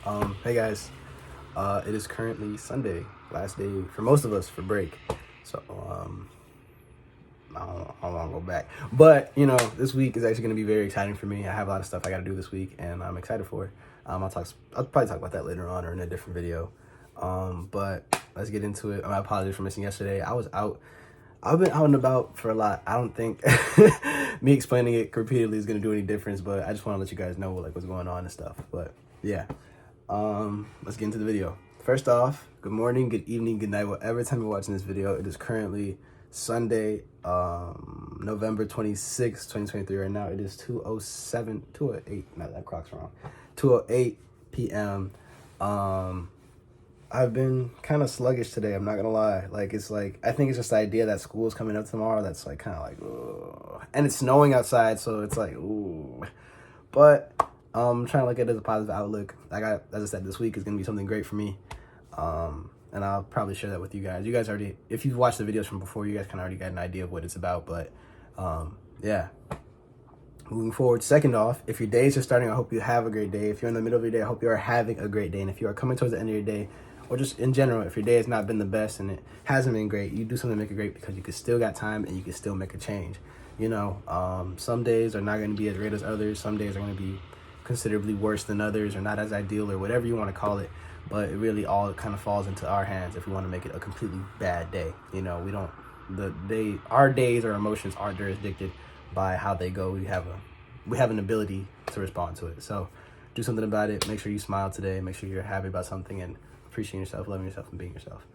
Hey guys, it is currently Sunday, last day for most of us for break. So, I don't want to go back. But, this week is actually going to be very exciting for me. I have a lot of stuff I got to do this week and I'm excited for it. I'll probably talk about that later on or in a different video. But let's get into it. My apologies for missing yesterday. I was out. I've been out and about for a lot. I don't think me explaining it repeatedly is going to do any difference, but I just want to let you guys know like what's going on and stuff. But yeah. Let's get into the video. First off, good morning, good evening, good night, whatever time you're watching this video. It is currently Sunday, November 26th, 2023. Right now it is 2:08, no, that clock's wrong, 2:08 p.m. I've been kind of sluggish today, I'm not gonna lie. I think it's just the idea that school's coming up tomorrow that's like kind of like, ugh. And it's snowing outside, so it's like, ooh. But I'm trying to look at it as a positive outlook. As I said, this week is going to be something great for me. And I'll probably share that with you guys. You guys already, if you've watched the videos from before, you guys kind of already got an idea of what it's about. But yeah, moving forward. Second off, if your days are starting, I hope you have a great day. If you're in the middle of your day, I hope you are having a great day. And if you are coming towards the end of your day, or just in general, if your day has not been the best and it hasn't been great, you do something to make it great because you can still got time and you can still make a change. Some days are not going to be as great as others. Some days are going to be considerably worse than others or not as ideal or whatever you want to call it, but it really all kind of falls into our hands if we want to make it a completely bad day. Our days or emotions aren't jurisdicted by how they go. We have an ability to respond to it, so do something about it. Make sure you smile today, make sure you're happy about something and appreciating yourself, loving yourself, and being yourself.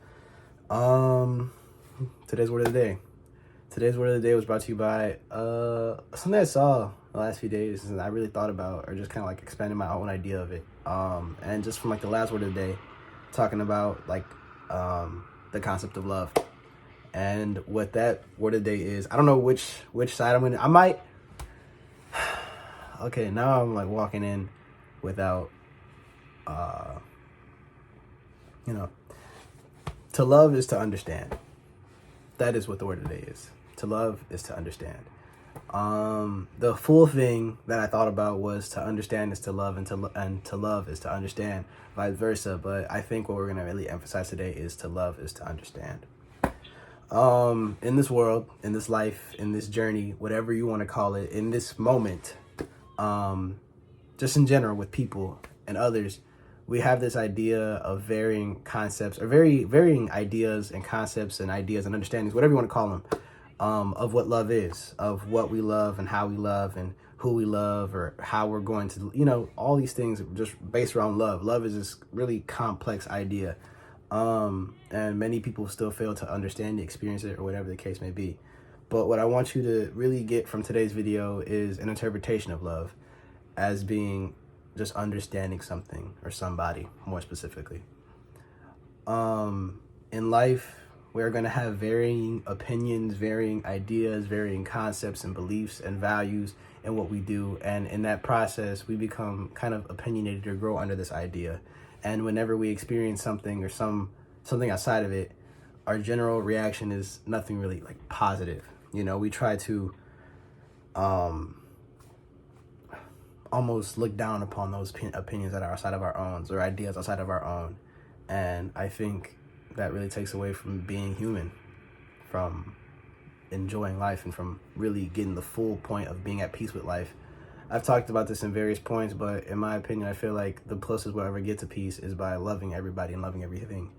Today's word of the day. Today's word of the day was brought to you by something I saw the last few days and I really thought about, or just kind of like expanding my own idea of it. And just from like the last word of the day, talking about the concept of love and what that word of the day is. I don't know which side I might. Okay, now I'm like walking in without, to love is to understand. That is what the word of the day is. To love is to understand. The full thing that I thought about was to understand is to love, and to love is to understand, vice versa. But I think what we're gonna really emphasize today is to love is to understand. In this world, in this life, in this journey, whatever you want to call it, in this moment, just in general with people and others, we have this idea of varying concepts, or varying ideas and concepts and ideas and understandings, whatever you want to call them, of what love is, of what we love and how we love and who we love, or how we're going to, all these things just based around love. Love is this really complex idea. And many people still fail to understand it, experience it, or whatever the case may be. But what I want you to really get from today's video is an interpretation of love as being just understanding something or somebody more specifically. In life, we're going to have varying opinions, varying ideas, varying concepts and beliefs and values in what we do. And in that process, we become kind of opinionated or grow under this idea. And whenever we experience something or something outside of it, our general reaction is nothing really like positive. We try to almost look down upon those opinions that are outside of our own, or ideas outside of our own. And I think that really takes away from being human, from enjoying life, and from really getting the full point of being at peace with life. I've talked about this in various points, but in my opinion, I feel like the closest we'll ever get to peace is by loving everybody and loving everything,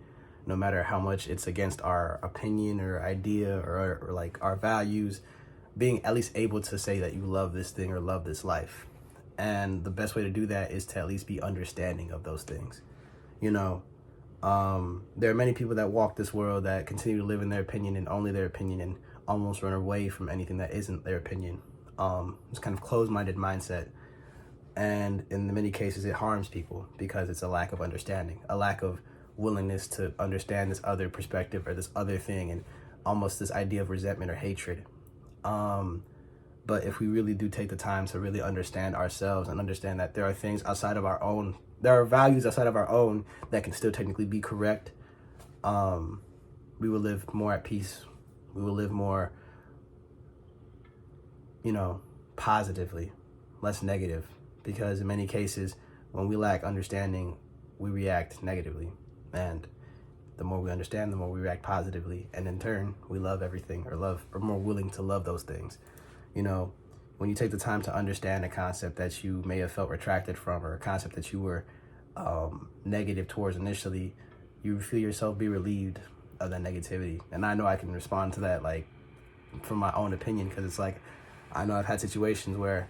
no matter how much it's against our opinion or idea or like our values. Being at least able to say that you love this thing or love this life. And the best way to do that is to at least be understanding of those things. There are many people that walk this world that continue to live in their opinion and only their opinion, and almost run away from anything that isn't their opinion. It's kind of closed-minded mindset. And in many cases, it harms people because it's a lack of understanding, a lack of willingness to understand this other perspective or this other thing, and almost this idea of resentment or hatred. But if we really do take the time to really understand ourselves and understand that there are things outside of our own, there are values outside of our own that can still technically be correct, we will live more at peace. We will live more, positively, less negative. Because in many cases, when we lack understanding, we react negatively. And the more we understand, the more we react positively. And in turn, we love everything, or more willing to love those things. You know, when you take the time to understand a concept that you may have felt retracted from, or a concept that you were negative towards initially, you feel yourself be relieved of that negativity. And I know I can respond to that, like, from my own opinion, because it's like, I know I've had situations where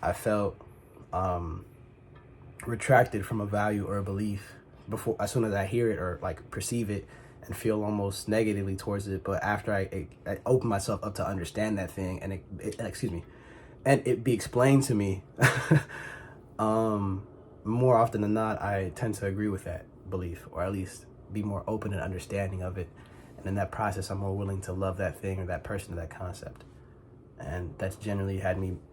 I felt retracted from a value or a belief before, as soon as I hear it or like perceive it, and feel almost negatively towards it. But after I open myself up to understand that thing, and it be explained to me, more often than not, I tend to agree with that belief, or at least be more open and understanding of it. And in that process, I'm more willing to love that thing or that person or that concept. And that's generally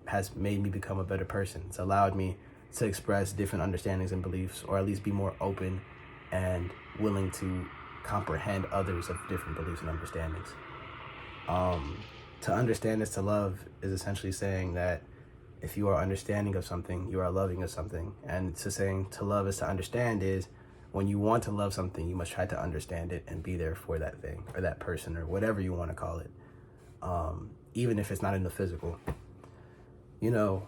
has made me become a better person. It's allowed me to express different understandings and beliefs, or at least be more open and willing to comprehend others of different beliefs and understandings. To understand is to love is essentially saying that if you are understanding of something, you are loving of something. And saying to love is to understand is, when you want to love something, you must try to understand it and be there for that thing or that person or whatever you want to call it, even if it's not in the physical. You know,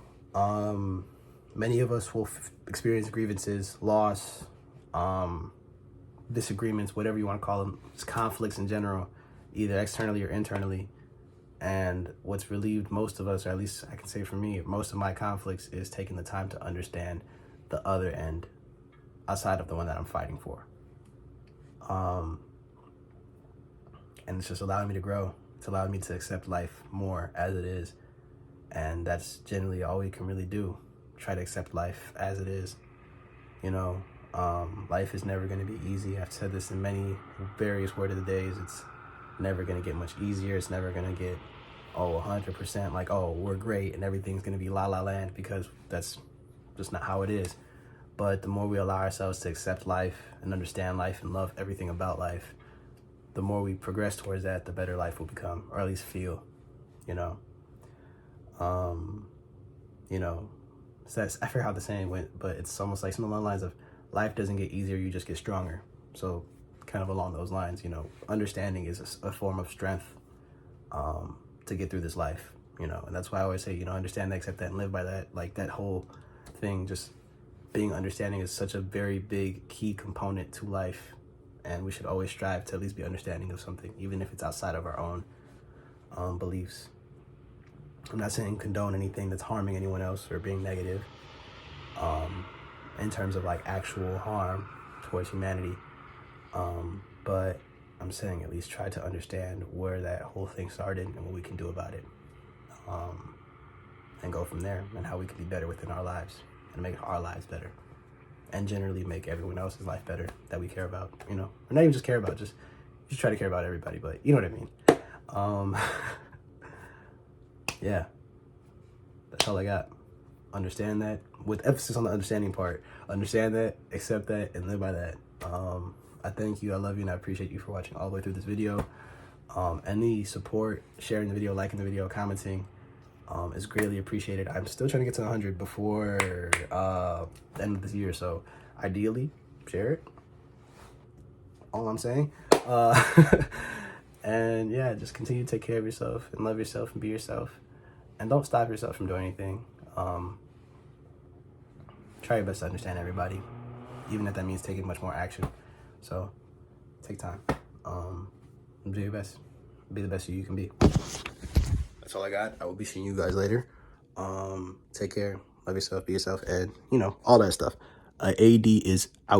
many of us will experience grievances, loss, disagreements, whatever you want to call them, just conflicts in general, either externally or internally. And what's relieved most of us, or at least I can say for me, most of my conflicts, is taking the time to understand the other end outside of the one that I'm fighting for. And it's just allowing me to grow. It's allowed me to accept life more as it is. And that's generally all we can really do. Try to accept life as it is. You know, life is never going to be easy. I've said this in many various word of the days. It's never going to get much easier. It's never going to get 100% like, oh, we're great and everything's going to be la la land, because that's just not how it is. But the more we allow ourselves to accept life and understand life and love everything about life, the more we progress towards that, the better life will become, or at least feel, you know. You know, so I forget how the saying went, but it's almost like something along the lines of, life doesn't get easier, you just get stronger. So kind of along those lines, you know, understanding is a form of strength to get through this life, you know. And that's why I always say, you know, understand that, accept that, and live by that. Like, that whole thing, just being understanding, is such a very big key component to life. And we should always strive to at least be understanding of something, even if it's outside of our own beliefs. I'm not saying condone anything that's harming anyone else or being negative in terms of like actual harm towards humanity. But I'm saying at least try to understand where that whole thing started and what we can do about it. And go from there, and how we can be better within our lives and make our lives better. And generally make everyone else's life better that we care about, you know. Or not even just care about, just try to care about everybody, but you know what I mean. Yeah, that's all I got. Understand that, with emphasis on the understanding part. Understand that, accept that, and live by that. I thank you, I love you, and I appreciate you for watching all the way through this video. Any support, sharing the video, liking the video, commenting, is greatly appreciated. I'm still trying to get to 100 before the end of this year, so ideally, share it. All I'm saying. And yeah, just continue to take care of yourself and love yourself and be yourself. And don't stop yourself from doing anything. Try your best to understand everybody, even if that means taking much more action. So take time. Do your best. Be the best you can be. That's all I got. I will be seeing you guys later. Take care. Love yourself. Be yourself. And, you know, all that stuff. AD is out.